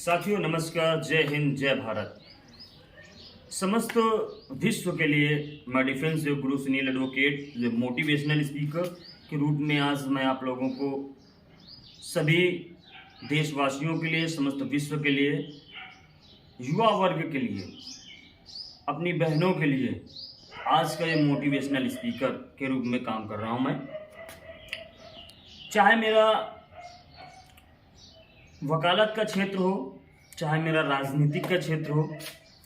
साथियों नमस्कार, जय हिंद, जय भारत। समस्त विश्व के लिए मैं defence yoga guru Sunil advocate motivational speaker के रूप में आज मैं आप लोगों को सभी देशवासियों के लिए, समस्त विश्व के लिए, युवा वर्ग के लिए, अपनी बहनों के लिए आज का ये मोटिवेशनल स्पीकर के रूप में काम कर रहा हूँ। मैं चाहे मेरा वकालत का क्षेत्र हो, चाहे मेरा राजनीतिक का क्षेत्र हो,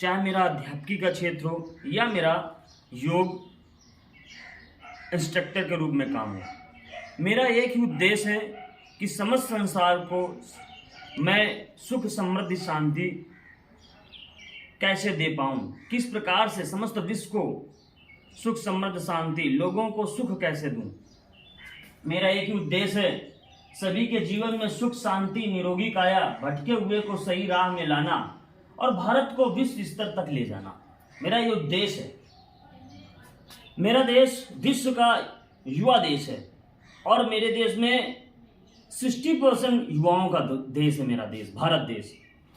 चाहे मेरा अध्यापकी का क्षेत्र हो, या मेरा योग इंस्ट्रक्टर के रूप में काम हो, मेरा एक ही उद्देश्य है कि समस्त संसार को मैं सुख, समृद्धि, शांति कैसे दे पाऊँ, किस प्रकार से समस्त विश्व को सुख, समृद्धि, शांति, लोगों को सुख कैसे दूँ। मेरा एक ही उद्देश्य है सभी के जीवन में सुख, शांति, निरोगी काया, भटके हुए को सही राह में लाना और भारत को विश्व स्तर तक ले जाना। मेरा ये उद्देश्य है। मेरा देश विश्व का युवा देश है और मेरे देश में 60% युवाओं का देश है मेरा देश, भारत देश।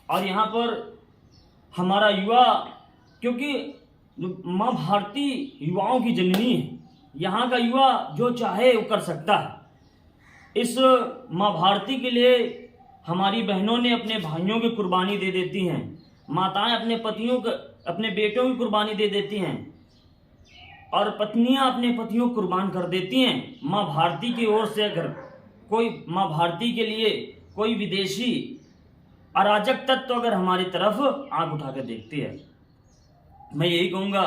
और यहाँ पर हमारा युवा, क्योंकि माँ भारती युवाओं की जननी है, यहाँ का युवा जो चाहे वो कर सकता है। इस माँ भारती के लिए हमारी बहनों ने अपने भाइयों की कुर्बानी दे देती हैं, माताएं अपने पतियों को, अपने बेटों की कुर्बानी दे देती हैं और पत्नियां अपने पतियों को कुर्बान कर देती हैं। माँ भारती की ओर से अगर कोई माँ भारती के लिए कोई विदेशी अराजक तत्व अगर हमारी तरफ आंख उठा कर देखती है, मैं यही कहूँगा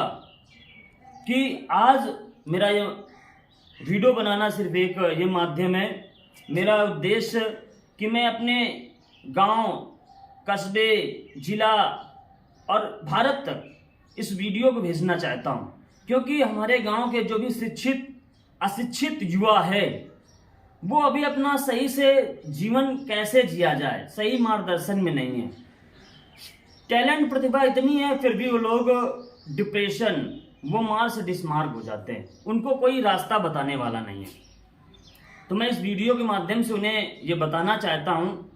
कि आज मेरा ये वीडियो बनाना सिर्फ एक ये माध्यम है। मेरा उद्देश्य कि मैं अपने गांव, कस्बे, जिला और भारत तक इस वीडियो को भेजना चाहता हूं, क्योंकि हमारे गांव के जो भी शिक्षित, अशिक्षित युवा है, वो अभी अपना सही से जीवन कैसे जिया जाए, सही मार्गदर्शन में नहीं है। टैलेंट, प्रतिभा इतनी है, फिर भी वो लोग डिप्रेशन, वो मार्ग से डिसमार्ग हो जाते हैं। उनको कोई रास्ता बताने वाला नहीं है। तो मैं इस वीडियो के माध्यम से उन्हें ये बताना चाहता हूँ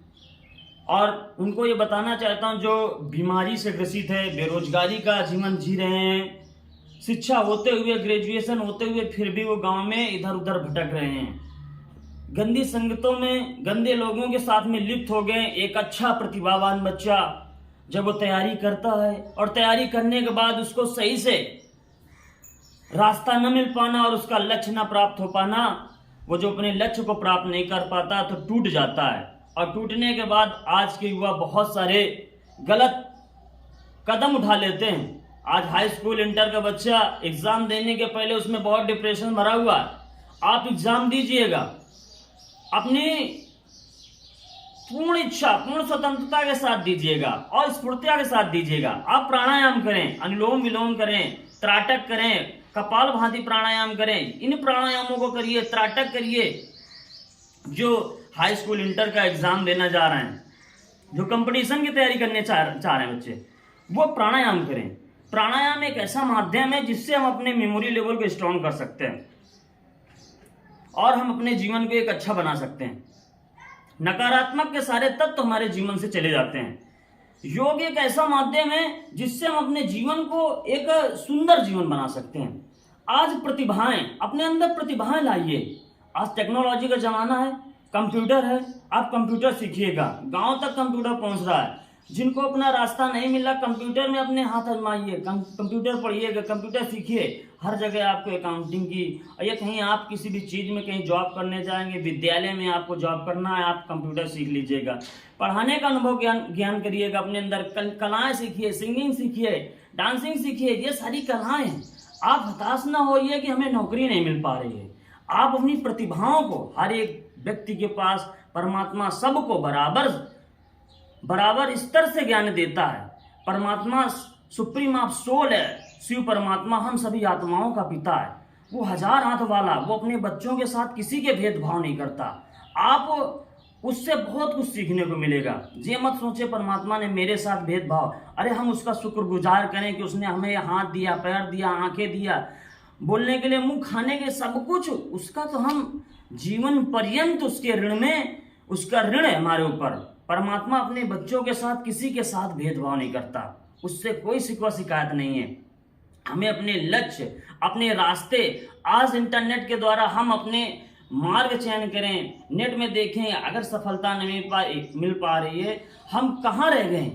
और उनको ये बताना चाहता हूँ जो बीमारी से ग्रसित है, बेरोजगारी का जीवन जी रहे हैं, शिक्षा होते हुए, ग्रेजुएशन होते हुए फिर भी वो गांव में इधर उधर भटक रहे हैं, गंदी संगतों में, गंदे लोगों के साथ में लिप्त हो गए। एक अच्छा प्रतिभावान बच्चा जब वो तैयारी करता है और तैयारी करने के बाद उसको सही से रास्ता न मिल पाना और उसका लक्ष्य न प्राप्त हो पाना, वो जो अपने लक्ष्य को प्राप्त नहीं कर पाता तो टूट जाता है। और टूटने के बाद आज के युवा बहुत सारे गलत कदम उठा लेते हैं। आज हाई स्कूल, इंटर का बच्चा एग्जाम देने के पहले उसमें बहुत डिप्रेशन भरा हुआ है। आप एग्जाम दीजिएगा, अपनी पूर्ण इच्छा, पूर्ण स्वतंत्रता के साथ दीजिएगा और स्फूर्तिता के साथ दीजिएगा। आप प्राणायाम करें, अनुलोम विलोम करें, त्राटक करें, कपाल भाती प्राणायाम करें। इन प्राणायामों को करिए, त्राटक करिए। जो हाई स्कूल, इंटर का एग्जाम देना जा रहे हैं, जो कंपटीशन की तैयारी करने चाह रहे हैं बच्चे, वो प्राणायाम करें। प्राणायाम एक ऐसा माध्यम है जिससे हम अपने मेमोरी लेवल को स्ट्रॉन्ग कर सकते हैं और हम अपने जीवन को एक अच्छा बना सकते हैं। नकारात्मक के सारे तत्व हमारे जीवन से चले जाते हैं। योग एक ऐसा माध्यम है जिससे हम अपने जीवन को एक सुंदर जीवन बना सकते हैं। आज प्रतिभाएं, अपने अंदर प्रतिभाएं लाइए। आज टेक्नोलॉजी का जमाना है, कंप्यूटर है, आप कंप्यूटर सीखिएगा। गांव तक कंप्यूटर पहुंच रहा है। जिनको अपना रास्ता नहीं मिला, कंप्यूटर में अपने हाथ आजमाइए, कंप्यूटर पढ़िएगा, कंप्यूटर सीखिए। हर जगह आपको अकाउंटिंग की, या कहीं आप किसी भी चीज़ में कहीं जॉब करने जाएंगे, विद्यालय में आपको जॉब करना है, आप कंप्यूटर सीख लीजिएगा। पढ़ाने का अनुभव ज्ञान करिएगा, अपने अंदर कलाएं सीखिए, सिंगिंग सीखिए, डांसिंग सीखिए। ये सारी कलाएं हैं। आप हताश ना होइए कि हमें नौकरी नहीं मिल पा रही है। आप अपनी प्रतिभाओं को, हर एक व्यक्ति के पास परमात्मा सबको बराबर स्तर से ज्ञान देता है। परमात्मा सुप्रीम ऑफ सोल है, शिव परमात्मा हम सभी आत्माओं का पिता है। वो 1000 हाथ वाला, वो अपने बच्चों के साथ किसी के भेदभाव नहीं करता। आप उससे बहुत कुछ सीखने को मिलेगा। ये मत सोचे परमात्मा ने मेरे साथ भेदभाव, अरे हम उसका शुक्रगुजार करें कि उसने हमें हाथ दिया, पैर दिया, आंखें दिया, बोलने के लिए मुंह, खाने के सब कुछ उसका, तो हम जीवन पर्यंत उसके ऋण में, उसका ऋण है हमारे ऊपर। परमात्मा अपने बच्चों के साथ किसी के साथ भेदभाव नहीं करता, उससे कोई शिकवा शिकायत नहीं है। हमें अपने लक्ष्य, अपने रास्ते, आज इंटरनेट के द्वारा हम अपने मार्ग चयन करें। नेट में देखें, अगर सफलता नहीं मिल पा रही है, हम कहाँ रह गए,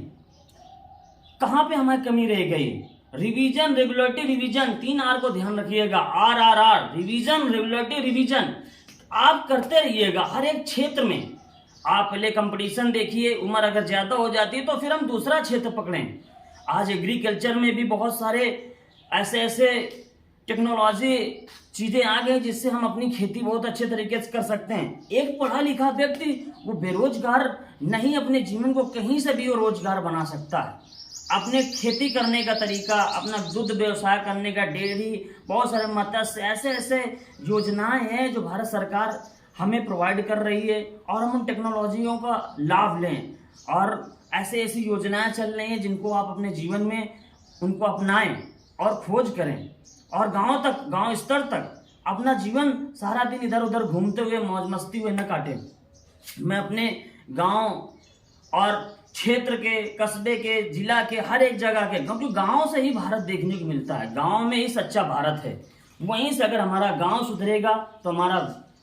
कहाँ पे हमारी कमी रह गई। रिवीजन, रेगुलेटरी रिवीजन, 3 आर को ध्यान रखिएगा। RRR, रिवीजन, रेगुलेटरी रिवीजन आप करते रहिएगा हर एक क्षेत्र में। आप पहले कंपटीशन देखिए, उम्र अगर ज्यादा हो जाती है तो फिर हम दूसरा क्षेत्र पकड़ें। आज एग्रीकल्चर में भी बहुत सारे ऐसे टेक्नोलॉजी चीजें आ गई जिससे हम अपनी खेती बहुत अच्छे तरीके से कर सकते हैं। एक पढ़ा लिखा व्यक्ति वो बेरोजगार नहीं, अपने जीवन को कहीं से भी वो रोजगार बना सकता है। अपने खेती करने का तरीका, अपना दूध व्यवसाय करने का, डेयरी, बहुत सारे मत्स्य, ऐसे योजनाएं हैं जो भारत सरकार हमें प्रोवाइड कर रही है और हम उन टेक्नोलॉजियों का लाभ लें। और ऐसी योजनाएं चल रही हैं जिनको आप अपने जीवन में उनको अपनाएं और खोज करें और गांव स्तर तक अपना जीवन सारा दिन इधर उधर घूमते हुए मौज मस्ती हुए न काटें। मैं अपने गांव और क्षेत्र के, कस्बे के, जिला के, हर एक जगह के, क्योंकि गांव से ही भारत देखने को मिलता है, गांव में ही सच्चा भारत है। वहीं से अगर हमारा गांव सुधरेगा तो हमारा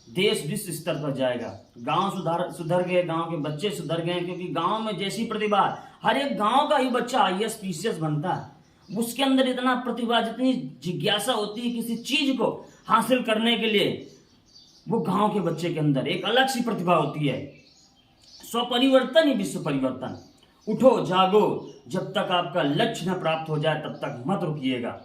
देश विश्व स्तर पर जाएगा। गांव सुधर गए, गांव के बच्चे सुधर गए, क्योंकि गांव में जैसी प्रतिभा, हर एक गांव का ही बच्चा IAS PCS बनता है। उसके अंदर इतना प्रतिभा, जितनी जिज्ञासा होती है किसी चीज को हासिल करने के लिए, वो गांव के बच्चे के अंदर एक अलग सी प्रतिभा होती है। स्वपरिवर्तन ही विश्व परिवर्तन। उठो जागो, जब तक आपका लक्ष्य न प्राप्त हो जाए तब तक मत रुकिएगा।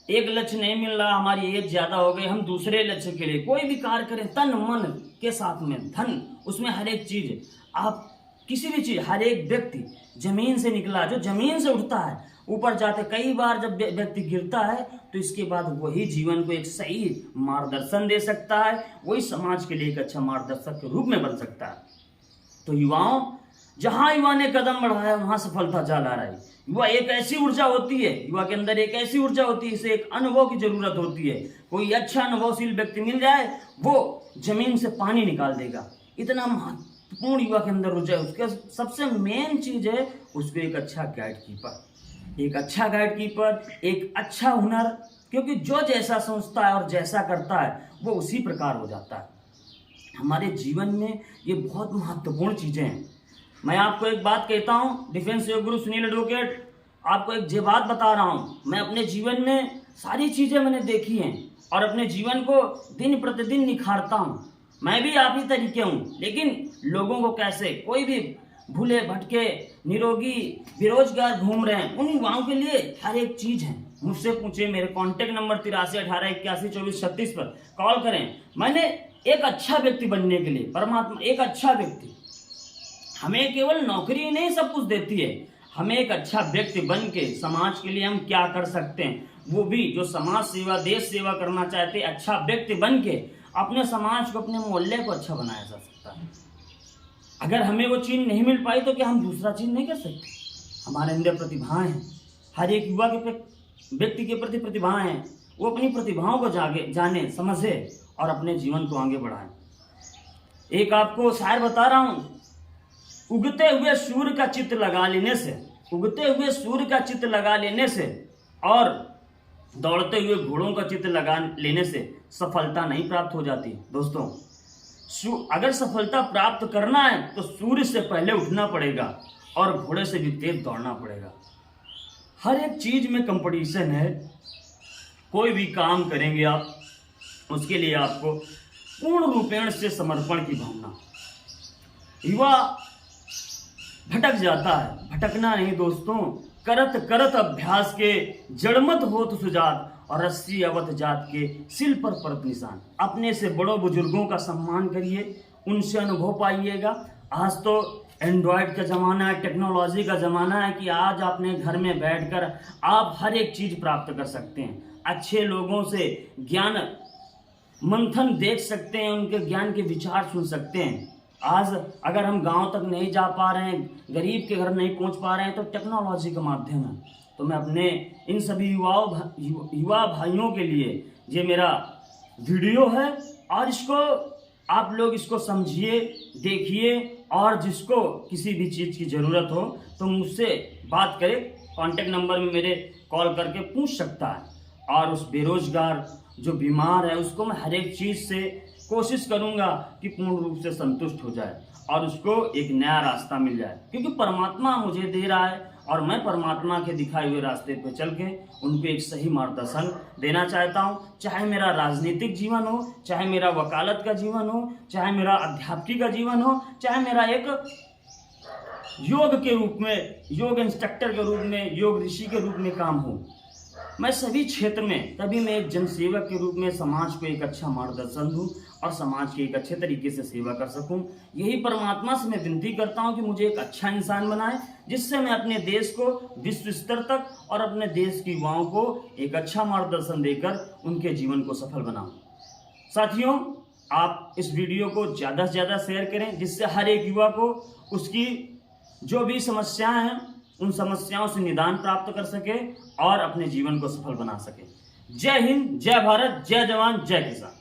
एक लक्ष्य नहीं मिल रहा, हमारी एज ज्यादा हो गई, हम दूसरे लक्ष्य के लिए कोई भी कार्य करें तन मन के साथ में, धन उसमें हर एक चीज, आप किसी भी चीज, हर एक व्यक्ति जमीन से निकला, जो जमीन से उठता है ऊपर जाते, कई बार जब व्यक्ति गिरता है तो इसके बाद वही जीवन को एक सही मार्गदर्शन दे सकता है, वही समाज के लिए एक अच्छा मार्गदर्शक के रूप में बन सकता है। तो युवाओं, जहां युवा ने कदम बढ़ाया वहां सफलता जा ला रही। युवा एक ऐसी ऊर्जा होती है, युवा के अंदर एक ऐसी ऊर्जा होती है, इसे एक अनुभव की जरूरत होती है। कोई अच्छा अनुभवशील व्यक्ति मिल जाए, वो जमीन से पानी निकाल देगा। इतना महत्वपूर्ण युवा के अंदर ऊर्जा है। उसका सबसे मेन चीज है उसको एक अच्छा गाइड कीपर, एक अच्छा गाइड कीपर, एक अच्छा हुनर, क्योंकि जो जैसा सोचता है और जैसा करता है वो उसी प्रकार हो जाता है। हमारे जीवन में ये बहुत महत्वपूर्ण चीजें हैं। मैं आपको एक बात कहता हूँ, डिफेंस योग गुरु सुनील एडवोकेट, आपको एक जो बात बता रहा हूँ। मैं अपने जीवन में सारी चीजें मैंने देखी हैं और अपने जीवन को दिन प्रतिदिन निखारता हूँ। मैं भी आप ही तरीके हूँ, लेकिन लोगों को कैसे, कोई भी भूले भटके, निरोगी, बेरोजगार घूम रहे हैं, उन युवाओं के लिए हर एक चीज है। मुझसे पूछे, मेरे कॉन्टेक्ट नंबर 8318812436 पर कॉल करें। मैंने एक अच्छा व्यक्ति बनने के लिए, परमात्मा एक अच्छा व्यक्ति हमें केवल नौकरी नहीं सब कुछ देती है, हमें एक अच्छा व्यक्ति बन के समाज के लिए हम क्या कर सकते हैं, वो भी जो समाज सेवा, देश सेवा करना चाहते हैं, अच्छा व्यक्ति बन के अपने समाज को, अपने मोहल्ले को अच्छा बनाया जा सकता है। अगर हमें वो चीज नहीं मिल पाई तो क्या हम दूसरा चीज नहीं कर सकते? हमारे अंदर प्रतिभाएं हैं, हर एक युवा के व्यक्ति के प्रति प्रतिभाएं हैं, वो अपनी प्रतिभाओं को जाने समझे और अपने जीवन को आगे बढ़ाएं। एक आपको शायर बता रहा हूं, उगते हुए सूर्य का चित्र लगा लेने से, उगते हुए सूर्य का चित्र लगा लेने से और दौड़ते हुए घोड़ों का चित्र लगा लेने से सफलता नहीं प्राप्त हो जाती। दोस्तों, अगर सफलता प्राप्त करना है तो सूर्य से पहले उठना पड़ेगा और घोड़े से भी तेज दौड़ना पड़ेगा। हर एक चीज में कंपटीशन है। कोई भी काम करेंगे आप, उसके लिए आपको पूर्ण रूपेण से समर्पण की भावना। युवा भटक जाता है, भटकना नहीं दोस्तों, करत करत अभ्यास के जड़मत होत सुजात और रस्सी अवध जात के सिल पर परत निशान। अपने से बड़ों बुजुर्गों का सम्मान करिए, उनसे अनुभव पाइएगा। आज तो एंड्रॉयड का ज़माना है, टेक्नोलॉजी का ज़माना है कि आज अपने घर में बैठकर आप हर एक चीज़ प्राप्त कर सकते हैं। अच्छे लोगों से ज्ञान मंथन देख सकते हैं, उनके ज्ञान के विचार सुन सकते हैं। आज अगर हम गांव तक नहीं जा पा रहे हैं, गरीब के घर नहीं पहुंच पा रहे हैं, तो टेक्नोलॉजी का माध्यम है। तो मैं अपने इन सभी युवा भाइयों के लिए ये मेरा वीडियो है और इसको आप लोग इसको समझिए, देखिए और जिसको किसी भी चीज़ की ज़रूरत हो तो मुझसे बात करे, कॉन्टेक्ट नंबर में मेरे कॉल करके पूछ सकता है। और उस बेरोजगार जो बीमार है उसको मैं हर एक चीज़ से कोशिश करूँगा कि पूर्ण रूप से संतुष्ट हो जाए और उसको एक नया रास्ता मिल जाए, क्योंकि परमात्मा मुझे दे रहा है और मैं परमात्मा के दिखाए हुए रास्ते पर चल के उनको एक सही मार्गदर्शन देना चाहता हूँ। चाहे मेरा राजनीतिक जीवन हो, चाहे मेरा वकालत का जीवन हो, चाहे मेरा अध्यापकी का जीवन हो, चाहे मेरा एक योग के रूप में, योग इंस्ट्रक्टर के रूप में, योग ऋषि के रूप में काम हो, मैं सभी क्षेत्र में तभी मैं एक जनसेवक के रूप में समाज को एक अच्छा मार्गदर्शन दूं और समाज की एक अच्छे तरीके से सेवा कर सकूं। यही परमात्मा से मैं विनती करता हूं कि मुझे एक अच्छा इंसान बनाए, जिससे मैं अपने देश को विश्व स्तर तक और अपने देश के युवाओं को एक अच्छा मार्गदर्शन देकर उनके जीवन को सफल बनाऊं। साथियों, आप इस वीडियो को ज़्यादा से ज़्यादा शेयर करें, जिससे हर एक युवा को उसकी जो भी समस्याएं हैं उन समस्याओं से निदान प्राप्त कर सके और अपने जीवन को सफल बना सके। जय हिंद, जय भारत, जय जवान, जय किसान।